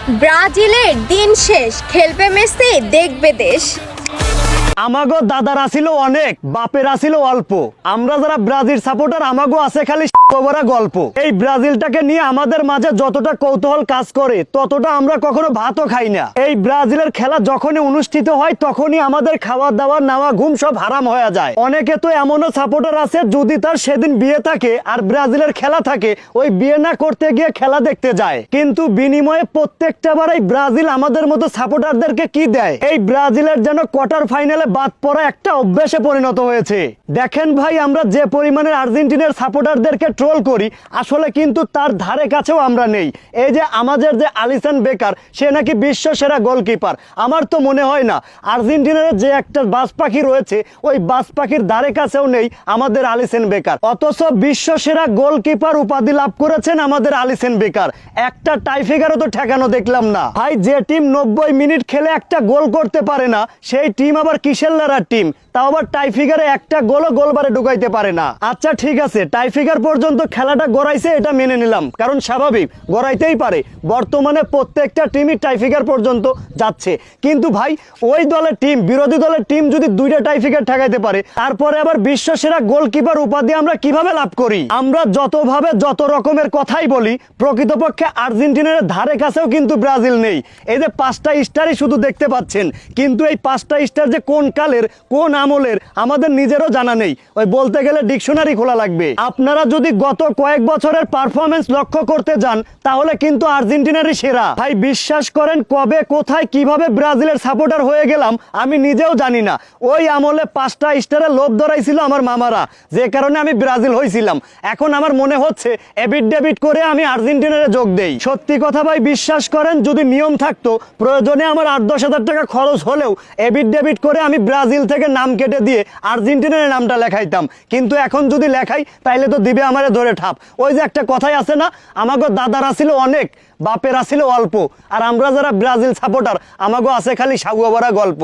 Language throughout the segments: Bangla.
ব্রাজিলের দিন শেষ, খেলবে মেসি, দেখবে দেশ। আমাগো দাদার আসিল অনেক, বাপের আসিল অল্প। আমরা যারা ব্রাজিল সাপোর্টার, আমাগো আছে খালি বড় গল্প। এই ব্রাজিলটাকে নিয়ে আমাদের মাঝে যতটা কৌতূহল কাজ করে, ততটা আমরা কখনো ভাতও খাই না। এই ব্রাজিলের খেলা যখনই অনুষ্ঠিত হয়, তখনই আমাদের খাওয়া দাওয়া, নাওয়া, ঘুম সব হারাম হয়ে যায়। অনেকে তো এমনও সাপোর্টার আছে, যদি তার সেদিন বিয়ে থাকে আর ব্রাজিলের খেলা থাকে, ওই বিয়ে না করতে গিয়ে খেলা দেখতে যায়। কিন্তু বিনিময়ে প্রত্যেকটা বার এই ব্রাজিল আমাদের মতো সাপোর্টারদেরকে কি দেয়? এই ব্রাজিলের যেন কোয়ার্টার ফাইনালে বাদ পড়া একটা অভ্যাসে পরিণত হয়েছে। দেখেন ভাই, আমরা যে পরিমাণে আর্জেন্টিনার সাপোর্টারদেরকে ট্রোল করি, আসলে কিন্তু তার ধারে কাছেও আমরা নেই। এই যে আমাদের যে আলিসন বেকার, সে নাকি বিশ্ব সেরা গোলকিপার। আমার তো মনে হয় না আর্জেন্টিনার যে একটা বাজ পাখি রয়েছে, ওই বাজ পাখির ধারে কাছেও নেই আমাদের আলিসন বেকার। অথচ বিশ্ব সেরা গোলকিপার উপাধি লাভ করেছেন আমাদের আলিসন বেকার। একটা টাইফিগারও তো ঠেকানো দেখলাম না ভাই। যে টিম 90 মিনিট খেলে একটা গোল করতে পারে না, সেই টিম আবার কিসের লড়ার টিম? তাও আবার টাইফিগারে একটা গোলও গোলবারে ঢুকাইতে পারে না। আচ্ছা ঠিক আছে, টাইফিগার পর্যন্ত খেলাটা গড়াইছে, এটা মেনে নিলাম, কারণ স্বাভাবিক, গড়াইতেই পারে। বর্তমানে প্রত্যেকটা টিমই টাইফিগার পর্যন্ত যাচ্ছে। কিন্তু ভাই, ওই দলের টিম, বিরোধী দলের টিম যদি দুইটা টাইফিগার ঠেকাইতে পারে, তারপরে আবার বিশ্ব সেরা গোলকিপার উপাধি আমরা কিভাবে লাভ করি? আমরা যতভাবে যত রকমের কথাই বলি, প্রকৃতপক্ষে আর্জেন্টিনার ধারে কাছেও কিন্তু ব্রাজিল নেই। এই যে 5টা স্টারই শুধু দেখতে পাচ্ছেন, কিন্তু এই 5টা স্টার যে কোন কালের, কোন আমলের, আমাদের নিজেরও জানা নেই। ওই বলতে গেলে ডিকশনারি খোলা লাগবে। আপনারা যদি গত কয়েক বছরের পারফরমেন্স লক্ষ্য করতে যান, তাহলে কিন্তু আর্জেন্টিনারই সেরা। ভাই বিশ্বাস করেন, কবে কোথায় কিভাবে ব্রাজিলের সাপোর্টার হয়ে গেলাম আমি নিজেও জানি না। ওই আমলে 5টা স্টারের লোভ ধরাইছিল আমার মামারা, যে কারণে আমি ব্রাজিল হয়েছিলাম। এখন আমার মনে হচ্ছে এবিট ডেবিট করে আমি আর্জেন্টিনারে যোগ দেই। সত্যি কথা ভাই, বিশ্বাস করেন, যদি নিয়ম থাকতো, প্রয়োজনে আমার 8-10 হাজার টাকা খরচ হলেও এবিট ডেবিট করে আমি ব্রাজিল থেকে নাম কেটে দিয়ে আর্জেন্টিনার নামটা লেখাইতাম। কিন্তু এখন যদি লেখাই, তাইলে তো দিবে আমারে ধরে ঠাপ। ওই যে একটা কথাই আছে না, আমাগো দাদার আসিল অনেক, বাপের আসিল অল্প। আর আমরা যারা ব্রাজিল সাপোর্টার, আমাগো আছে খালি সাগুয়া ভরা গল্প।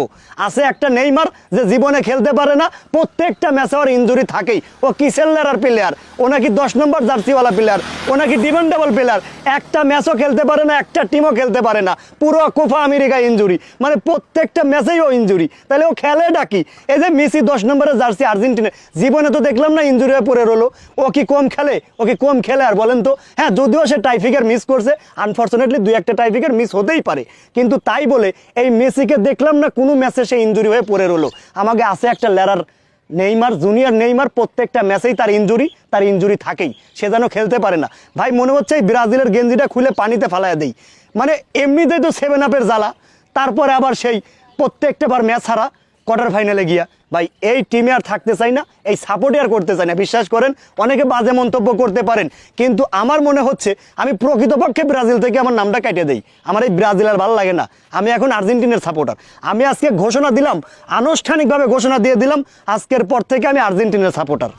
আছে একটা নেইমার, যে জীবনে খেলতে পারে না, প্রত্যেকটা ম্যাচে ওর ইনজুরি থাকেই। ও কিসেলার প্লেয়ার, ও নাকি 10 নম্বর জার্সিওয়ালা প্লেয়ার, ও নাকি ডিমান্ডেবল প্লেয়ার। একটা ম্যাচও খেলতে পারে না, একটা টিমও খেলতে পারে না। পুরো কোপা আমেরিকা ইনজুরি, মানে প্রত্যেকটা ম্যাচেই ও ইনজুরি। তাহলে ও খেলে ডাকি? এই যে মেসি 10 নম্বরের জার্সি আর্জেন্টিনা, জীবনে তো দেখলাম না ইনজুরি হয়ে পড়ে রলো। ও কি কম খেলে? ও কি কম খেলে আর বলেন তো? হ্যাঁ, যদিও সে টাইফিগার মিস করছে, আনফর্চুনেটলি 2-1টা টাইফিগার মিস হতেই পারে, কিন্তু তাই বলে এই মেসিকে দেখলাম না কোনো ম্যাচে সে ইনজুরি হয়ে পড়ে রলো। আমাকে আছে একটা লেরার নেইমার, জুনিয়র নেইমার, প্রত্যেকটা ম্যাচেই তার ইনজুরি থাকেই, সে যেন খেলতে পারে না। ভাই মনে হচ্ছে এই ব্রাজিলের গেঞ্জিটা খুলে পানিতে ফালাইয়া দেই। মানে এমনিতেই তো 7 আপের জ্বালা, তারপরে আবার সেই প্রত্যেকটা বার ম্যাচ হারা, কোয়ার্টার ফাইনালে গিয়া। ভাই এই টিমে আর থাকতে চাই না, এই সাপোর্টই আর করতে চাই না। বিশ্বাস করেন, অনেকে বাজে মন্তব্য করতে পারেন, কিন্তু আমার মনে হচ্ছে আমি প্রকৃতপক্ষে ব্রাজিল থেকে আমার নামটা কেটে দেই। আমার এই ব্রাজিল আর ভালো লাগে না, আমি এখন আর্জেন্টিনার সাপোর্টার। আমি আজকে ঘোষণা দিলাম, আনুষ্ঠানিকভাবে ঘোষণা দিয়ে দিলাম, আজকের পর থেকে আমি আর্জেন্টিনার সাপোর্টার।